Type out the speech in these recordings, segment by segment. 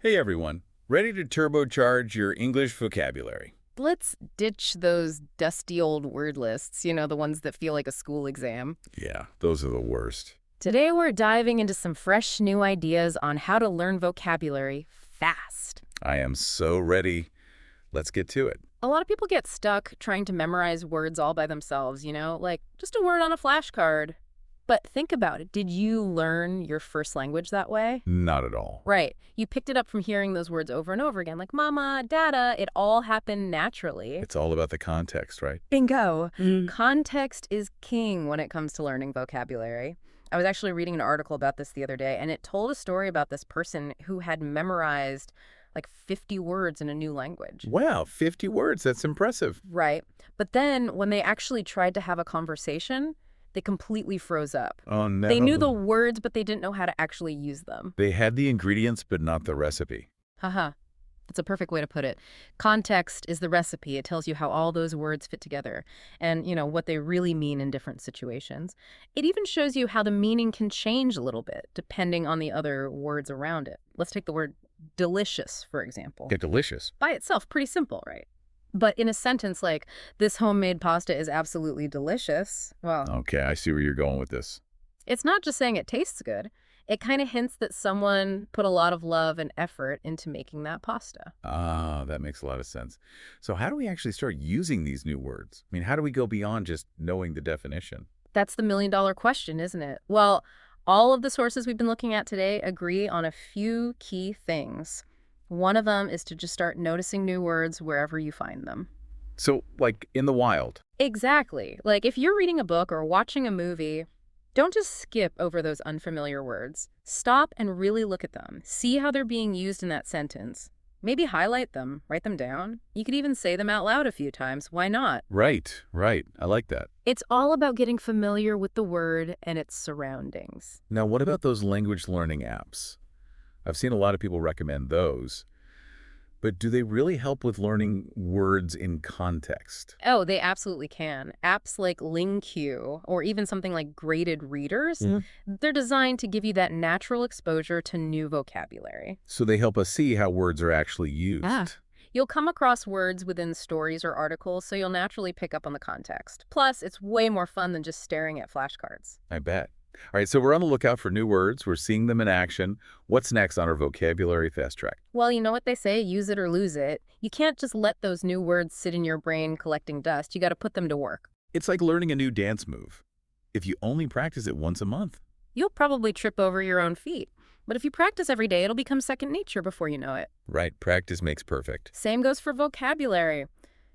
Hey everyone, ready to turbocharge your English vocabulary? Let's ditch those dusty old word lists, the ones that feel like a school exam. Yeah, those are the worst. Today we're diving into some fresh new ideas on how to learn vocabulary fast. I am so ready. Let's get to it. A lot of people get stuck trying to memorize words all by themselves, like just a word on a flashcard. But think about it. Did you learn your first language that way? Not at all. Right. You picked it up from hearing those words over and over again, like mama, dada. It all happened naturally. It's all about the context, right? Bingo. Context is king when it comes to learning vocabulary. I was actually reading an article about this the other day, and it told a story about this person who had memorized like 50 words in a new language. Wow, 50 words. That's impressive. Right. But then when they actually tried to have a conversation, they completely froze up. Oh no. They knew the words, but they didn't know how to actually use them. They had the ingredients, but not the recipe. Haha. That's a perfect way to put it. Context is the recipe. It tells you how all those words fit together and, what they really mean in different situations. It even shows you how the meaning can change a little bit depending on the other words around it. Let's take the word delicious, for example. Yeah, delicious. By itself, pretty simple, right? But in a sentence like, this homemade pasta is absolutely delicious, well, Okay, I see where you're going with this. it's not just saying it tastes good. It kind of hints that someone put a lot of love and effort into making that pasta. Ah, that makes a lot of sense. So how do we actually start using these new words? I mean, how do we go beyond just knowing the definition? That's the million-dollar question, isn't it? Well, all of the sources we've been looking at today agree on a few key things. One of them is to just start noticing new words wherever you find them. So, like in the wild. Exactly. Like if you're reading a book or watching a movie, don't just skip over those unfamiliar words. Stop and really look at them. See how they're being used in that sentence. Maybe highlight them, write them down. You could even say them out loud a few times. Why not? Right, right. I like that. It's all about getting familiar with the word and its surroundings. Now, what about those language learning apps? I've seen a lot of people recommend those, but do they really help with learning words in context? Oh, they absolutely can. Apps like LingQ or even something like Graded Readers, Mhm. they're designed to give you that natural exposure to new vocabulary. So they help us see how words are actually used. You'll come across words within stories or articles, so you'll naturally pick up on the context. Plus, it's way more fun than just staring at flashcards. I bet. All right, so we're on the lookout for new words. We're seeing them in action. What's next on our vocabulary fast track? Well, you know what they say, use it or lose it. You can't just let those new words sit in your brain collecting dust. You got to put them to work. It's like learning a new dance move. If you only practice it once a month. You'll probably trip over your own feet. But if you practice every day, it'll become second nature before you know it. Right, practice makes perfect. Same goes for vocabulary.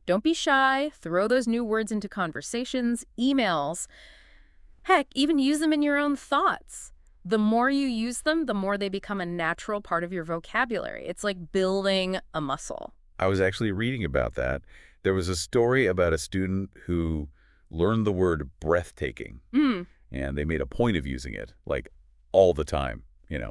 Don't be shy. Throw those new words into conversations, emails. Heck, even use them in your own thoughts. The more you use them, the more they become a natural part of your vocabulary. It's like building a muscle. I was actually reading about that. There was a story about a student who learned the word breathtaking, Hmm, and they made a point of using it, like all the time,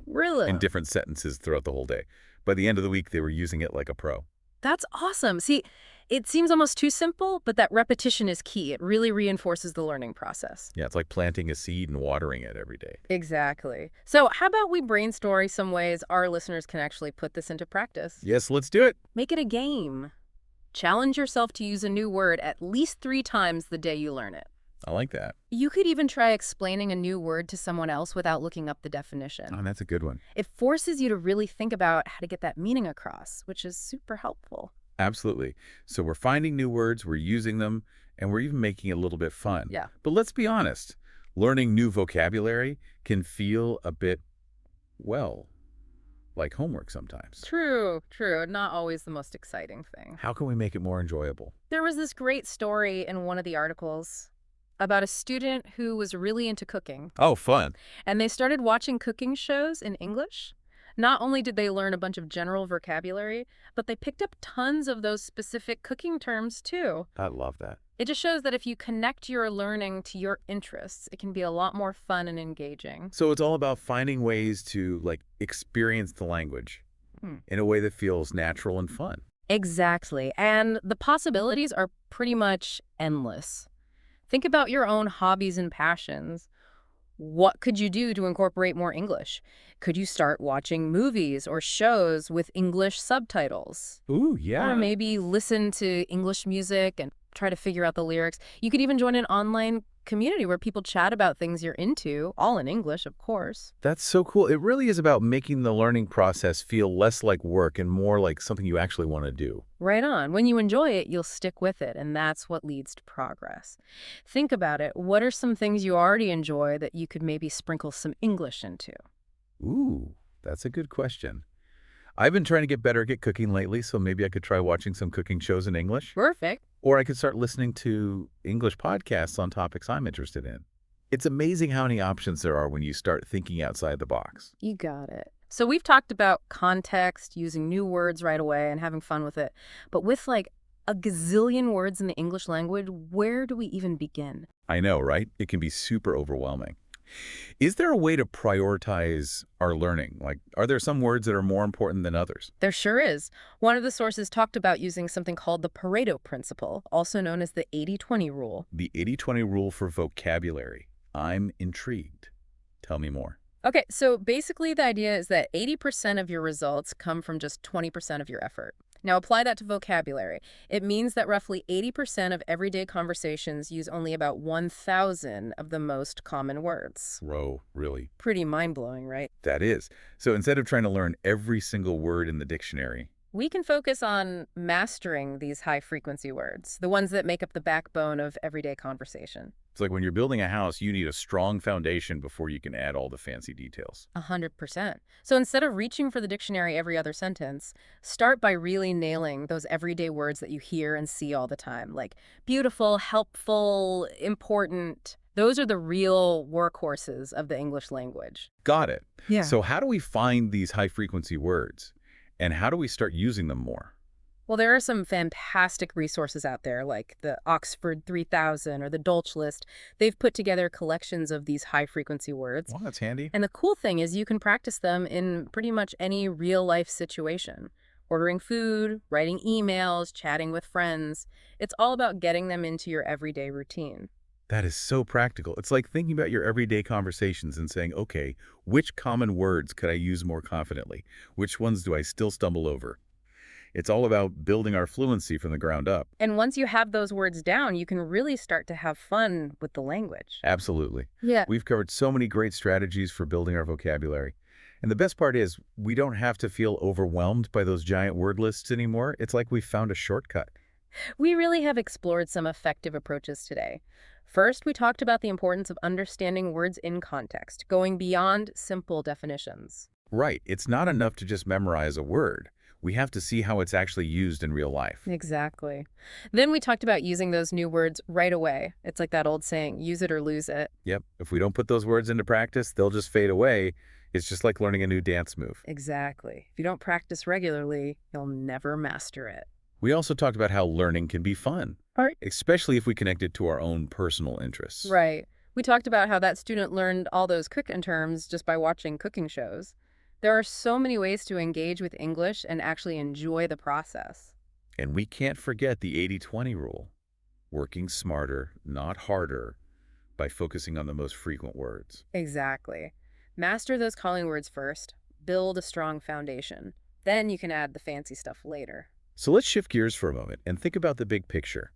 really? in different sentences throughout the whole day. By the end of the week, they were using it like a pro. That's awesome. See, it seems almost too simple, but that repetition is key. It really reinforces the learning process. Yeah, it's like planting a seed and watering it every day. Exactly. So how about we brainstorm some ways our listeners can actually put this into practice? Yes, let's do it. Make it a game. Challenge yourself to use a new word at least 3 times the day you learn it. I like that. You could even try explaining a new word to someone else without looking up the definition. Oh, that's a good one. It forces you to really think about how to get that meaning across, which is super helpful. Absolutely. So we're finding new words, we're using them, and we're even making it a little bit fun. Yeah. But let's be honest, learning new vocabulary can feel a bit, well, like homework sometimes. True. Not always the most exciting thing. How can we make it more enjoyable? There was this great story in one of the articles about a student who was really into cooking, Oh, fun. and they started watching cooking shows in English. Not only did they learn a bunch of general vocabulary, but they picked up tons of those specific cooking terms too. I love that. It just shows that if you connect your learning to your interests, it can be a lot more fun and engaging. So it's all about finding ways to experience the language Hmm. in a way that feels natural and fun. Exactly. And the possibilities are pretty much endless. Think about your own hobbies and passions. What could you do to incorporate more English? Could you start watching movies or shows with English subtitles? Ooh, Or yeah. maybe listen to English music and try to figure out the lyrics. You could even join an online community where people chat about things you're into, all in English, of course. That's so cool. It really is about making the learning process feel less like work and more like something you actually want to do. Right on. When you enjoy it, you'll stick with it, and that's what leads to progress. Think about it. What are some things you already enjoy that you could maybe sprinkle some English into? Ooh, that's a good question. I've been trying to get better at cooking lately, so maybe I could try watching some cooking shows in English. Perfect. Or I could start listening to English podcasts on topics I'm interested in. It's amazing how many options there are when you start thinking outside the box. You got it. So we've talked about context, using new words right away and having fun with it. But with like a gazillion words in the English language, where do we even begin? I know, right? It can be super overwhelming. Is there a way to prioritize our learning? Like, are there some words that are more important than others? There sure is. One of the sources talked about using something called the Pareto principle, also known as the 80-20 rule. The 80-20 rule for vocabulary. I'm intrigued. Tell me more. Okay, so basically the idea is that 80% of your results come from just 20% of your effort. Now apply that to vocabulary. It means that roughly 80% of everyday conversations use only about 1,000 of the most common words. Whoa, really? Pretty mind-blowing, right? That is. So instead of trying to learn every single word in the dictionary, We can focus on mastering these high-frequency words, the ones that make up the backbone of everyday conversation. it's like when you're building a house, you need a strong foundation before you can add all the fancy details. 100%. So instead of reaching for the dictionary every other sentence, start by really nailing those everyday words that you hear and see all the time, like beautiful, helpful, important. Those are the real workhorses of the English language. Got it. Yeah. So how do we find these high-frequency words? And how do we start using them more? Well, there are some fantastic resources out there, like the Oxford 3000 or the Dolch List. They've put together collections of these high-frequency words. Well, that's handy. And the cool thing is you can practice them in pretty much any real-life situation. Ordering food, writing emails, chatting with friends. It's all about getting them into your everyday routine. That is so practical. It's like thinking about your everyday conversations and saying, okay, which common words could I use more confidently? Which ones do I still stumble over? It's all about building our fluency from the ground up. And once you have those words down, you can really start to have fun with the language. Absolutely. Yeah. We've covered so many great strategies for building our vocabulary. And the best part is we don't have to feel overwhelmed by those giant word lists anymore. It's like we've found a shortcut. We really have explored some effective approaches today. First, we talked about the importance of understanding words in context, going beyond simple definitions. Right. It's not enough to just memorize a word. We have to see how it's actually used in real life. Exactly. Then we talked about using those new words right away. It's like that old saying, use it or lose it. Yep. If we don't put those words into practice, they'll just fade away. It's just like learning a new dance move. Exactly. If you don't practice regularly, you'll never master it. We also talked about how learning can be fun, Right. especially if we connect it to our own personal interests. Right. We talked about how that student learned all those cooking terms just by watching cooking shows. There are so many ways to engage with English and actually enjoy the process. And we can't forget the 80-20 rule. Working smarter, not harder, by focusing on the most frequent words. Exactly. Master those calling words first, build a strong foundation. Then you can add the fancy stuff later. So let's shift gears for a moment and think about the big picture.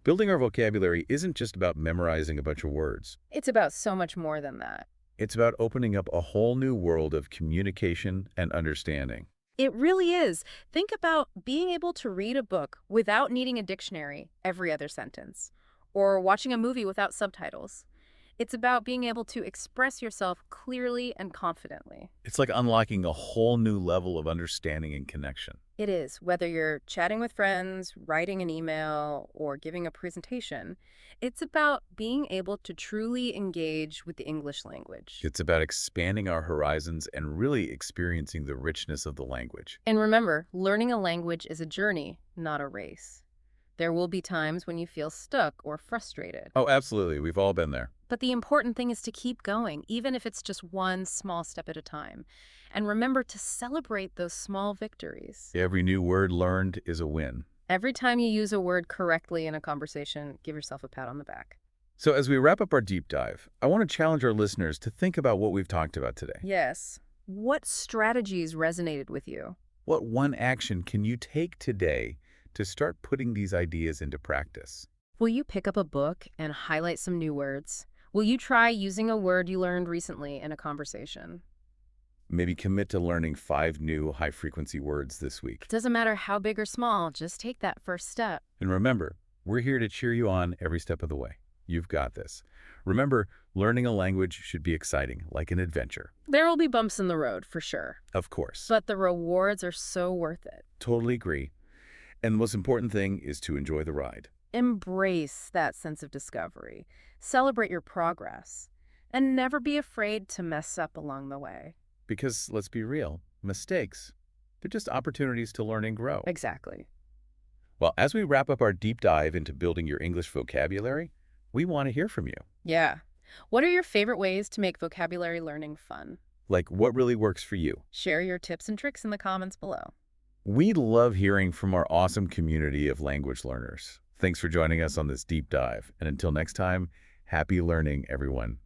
Building our vocabulary isn't just about memorizing a bunch of words. It's about so much more than that. It's about opening up a whole new world of communication and understanding. It really is. Think about being able to read a book without needing a dictionary every other sentence, or watching a movie without subtitles. It's about being able to express yourself clearly and confidently. It's like unlocking a whole new level of understanding and connection. It is, whether you're chatting with friends, writing an email, or giving a presentation. It's about being able to truly engage with the English language. It's about expanding our horizons and really experiencing the richness of the language. And remember, learning a language is a journey, not a race. There will be times when you feel stuck or frustrated. Oh, absolutely. We've all been there. But the important thing is to keep going, even if it's just one small step at a time. And remember to celebrate those small victories. Every new word learned is a win. Every time you use a word correctly in a conversation, give yourself a pat on the back. So as we wrap up our deep dive, I want to challenge our listeners to think about what we've talked about today. Yes. What strategies resonated with you? What one action can you take today to start putting these ideas into practice? Will you pick up a book and highlight some new words? Will you try using a word you learned recently in a conversation? Maybe commit to learning 5 new high-frequency words this week. Doesn't matter how big or small, just take that first step. And remember, we're here to cheer you on every step of the way. You've got this. Remember, learning a language should be exciting, like an adventure. There will be bumps in the road, for sure. Of course. But the rewards are so worth it. Totally agree. And the most important thing is to enjoy the ride. Embrace that sense of discovery. Celebrate your progress. And never be afraid to mess up along the way. Because, let's be real, mistakes, they're just opportunities to learn and grow. Exactly. Well, as we wrap up our deep dive into building your English vocabulary, we want to hear from you. Yeah. What are your favorite ways to make vocabulary learning fun? Like, what really works for you? Share your tips and tricks in the comments below. We love hearing from our awesome community of language learners. Thanks for joining us on this deep dive. And until next time, happy learning, everyone.